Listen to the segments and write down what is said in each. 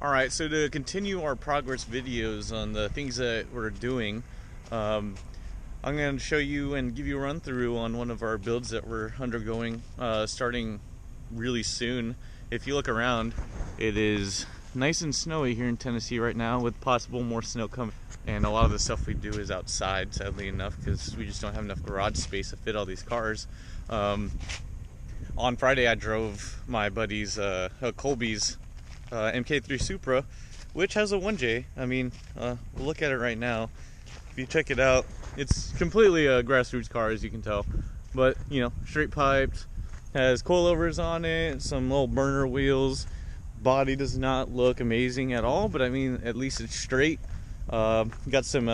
Alright, so to continue our progress videos on the things that we're doing, I'm going to show you and give you a run through on one of our builds that we're undergoing starting really soon. If you look around, it is nice and snowy here in Tennessee right now, with possible more snow coming. And a lot of the stuff we do is outside, sadly enough, because we just don't have enough garage space to fit all these cars. On Friday I drove my buddy's Colby's Mkiii Supra, which has a 1J. I mean, we'll look at it right now. If you check it out, it's completely a grassroots car, as you can tell. But, you know, straight piped, has coilovers on it, some little burner wheels. Body does not look amazing at all, but I mean, at least it's straight. Got some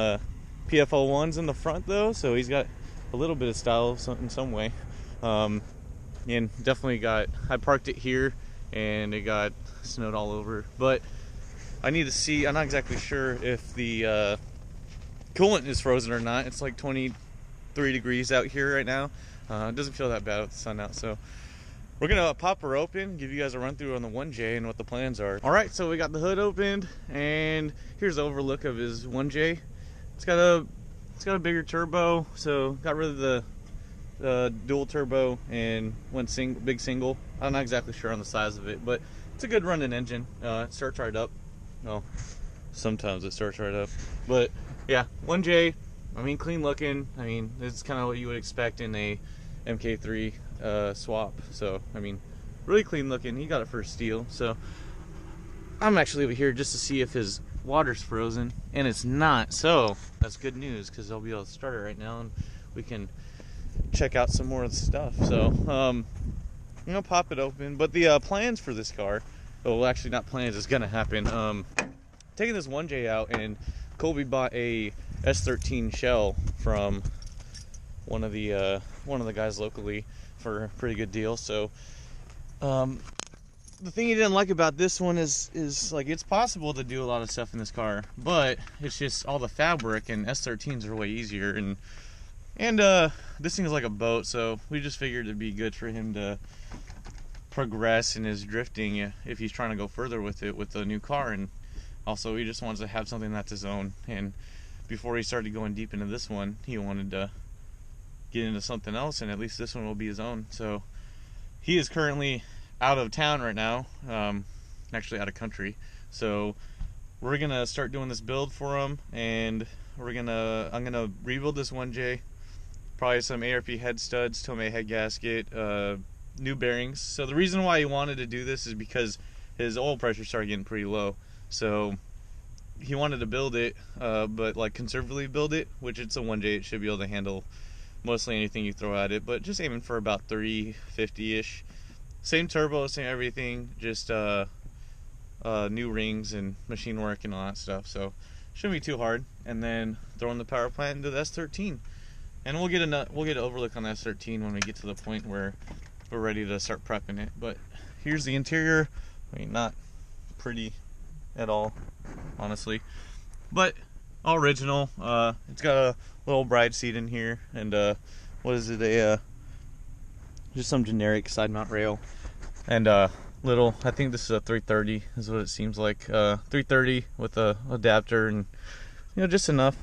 PFL1s in the front though, so he's got a little bit of style in some way. And definitely got, I parked it here and it got snowed all over, but I need to see, I'm not exactly sure if the coolant is frozen or not. It's like 23 degrees out here right now. It doesn't feel that bad with the sun out, so we're gonna pop her open, give you guys a run through on the 1J and what the plans are. All right, so we got the hood opened, and here's the overlook of his 1J. It's got a bigger turbo, so got rid of the dual turbo and went big single. I'm not exactly sure on the size of it, but it's a good running engine. It starts right up. Well, sometimes it starts right up, but yeah, 1J. I mean, clean looking. I mean, this is kind of what you would expect in a Mkiii swap. So I mean, really clean looking. He got it for steel, so I'm actually over here just to see if his water's frozen, and it's not, so that's good news, because I'll be able to start it right now and we can check out some more of the stuff. So I'm gonna pop it open, but the plans for this car, well, actually not plans, it's gonna happen. Taking this 1J out, and Colby bought a S13 shell from one of the guys locally for a pretty good deal. So the thing he didn't like about this one is like, it's possible to do a lot of stuff in this car, but it's just all the fabric, and S13s are way easier, and this thing is like a boat, so we just figured it'd be good for him to progress in his drifting if he's trying to go further with it with the new car. And also he just wants to have something that's his own, and before he started going deep into this one, he wanted to get into something else, and at least this one will be his own. So he is currently out of town right now, actually out of country, so we're gonna start doing this build for him, and I'm gonna rebuild this 1J, probably some ARP head studs, Tomei head gasket, new bearings. So the reason why he wanted to do this is because his oil pressure started getting pretty low, so he wanted to build it, but like conservatively build it, which it's a 1J, it should be able to handle mostly anything you throw at it, but just aiming for about 350-ish. Same turbo, same everything, just new rings and machine work and all that stuff, so shouldn't be too hard. And then throwing the power plant into the S13, and we'll get an overlook on the S13 when we get to the point where we're ready to start prepping it. But here's the interior. I mean, not pretty at all, honestly, but all original. It's got a little bride seat in here, and what is it, just some generic side mount rail, and little, I think this is a 330 is what it seems like, 330 with a adapter, and you know, just enough.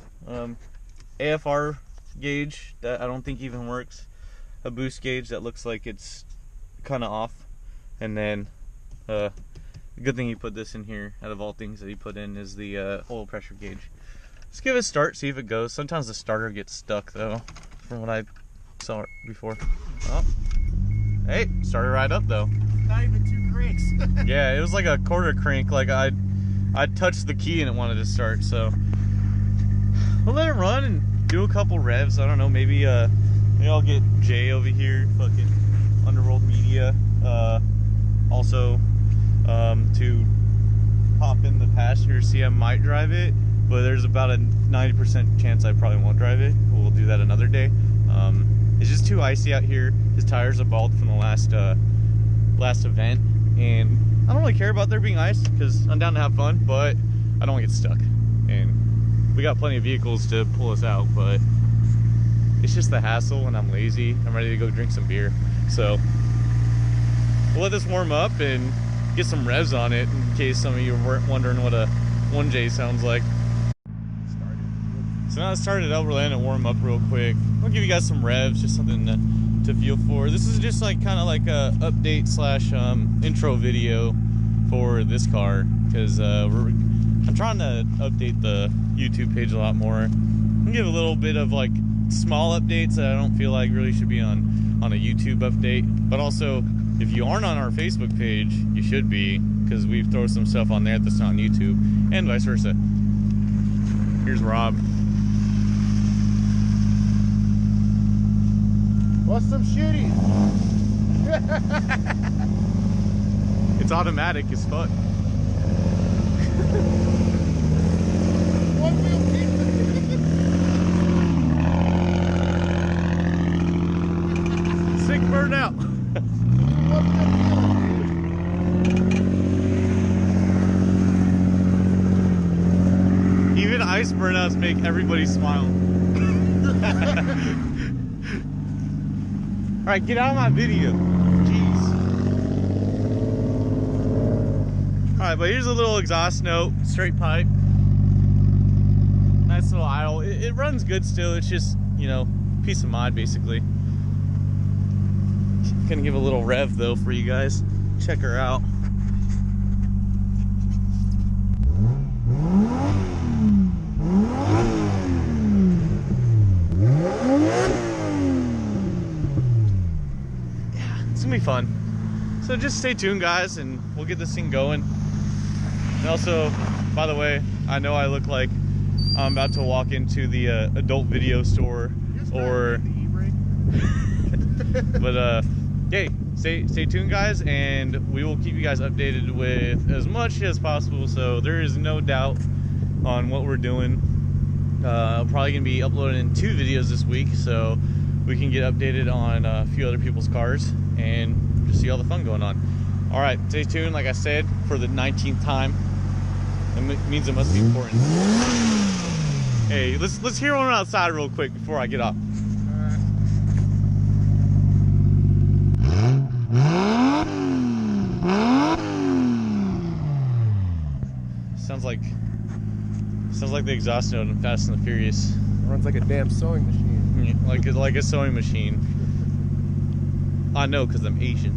AFR gauge that I don't think even works, a boost gauge that looks like it's kind of off, and then the good thing he put this in here, out of all things that he put in, is the oil pressure gauge. Let's give it a start, see if it goes. Sometimes the starter gets stuck though, from what I saw before. Oh, hey, started right up though. Not even 2 cranks. Yeah, it was like a quarter crank. Like I touched the key and it wanted to start. So we'll let it run and do a couple revs. I don't know, maybe I'll get Jay over here, fucking Underworld Media, also to hop in the passenger seat. I might drive it, but there's about a 90% chance I probably won't drive it. We'll do that another day. It's just too icy out here. His tires are bald from the last event, and I don't really care about there being ice, because I'm down to have fun, but I don't want to get stuck. And we got plenty of vehicles to pull us out, but it's just the hassle, and I'm lazy. I'm ready to go drink some beer. So we'll let this warm up, and get some revs on it in case some of you were wondering what a 1J sounds like. So now it started up, we're letting it warm up real quick. I'll give you guys some revs, just something to feel for. This is just like kind of like a update slash intro video for this car, because I'm trying to update the YouTube page a lot more. I'll give a little bit of like small updates that I don't feel like really should be on a YouTube update. But also, if you aren't on our Facebook page, you should be, because we throw some stuff on there that's not on YouTube, and vice versa. Here's Rob. What's some shooties? It's automatic as fuck. One wheel keeps Sick burnout. Even ice burnouts make everybody smile. Alright, get out of my video. Jeez. Alright, but here's a little exhaust note. Straight pipe. Nice little idle. It runs good still. It's just, you know, peace of mind basically. Gonna give a little rev though for you guys. Check her out. It's gonna be fun. So just stay tuned, guys, and we'll get this thing going. And also, by the way, I know I look like I'm about to walk into the adult video store, or but hey, stay tuned, guys, and we will keep you guys updated with as much as possible. So there is no doubt on what we're doing. Probably gonna be uploading 2 videos this week, so we can get updated on a few other people's cars and just see all the fun going on. All right, stay tuned, like I said, for the 19th time. It means it must be important. Hey, let's hear one outside real quick before I get off. Sounds like the exhaust note in Fast and the Furious. It runs like a damn sewing machine. Like a sewing machine. I know, because I'm Asian.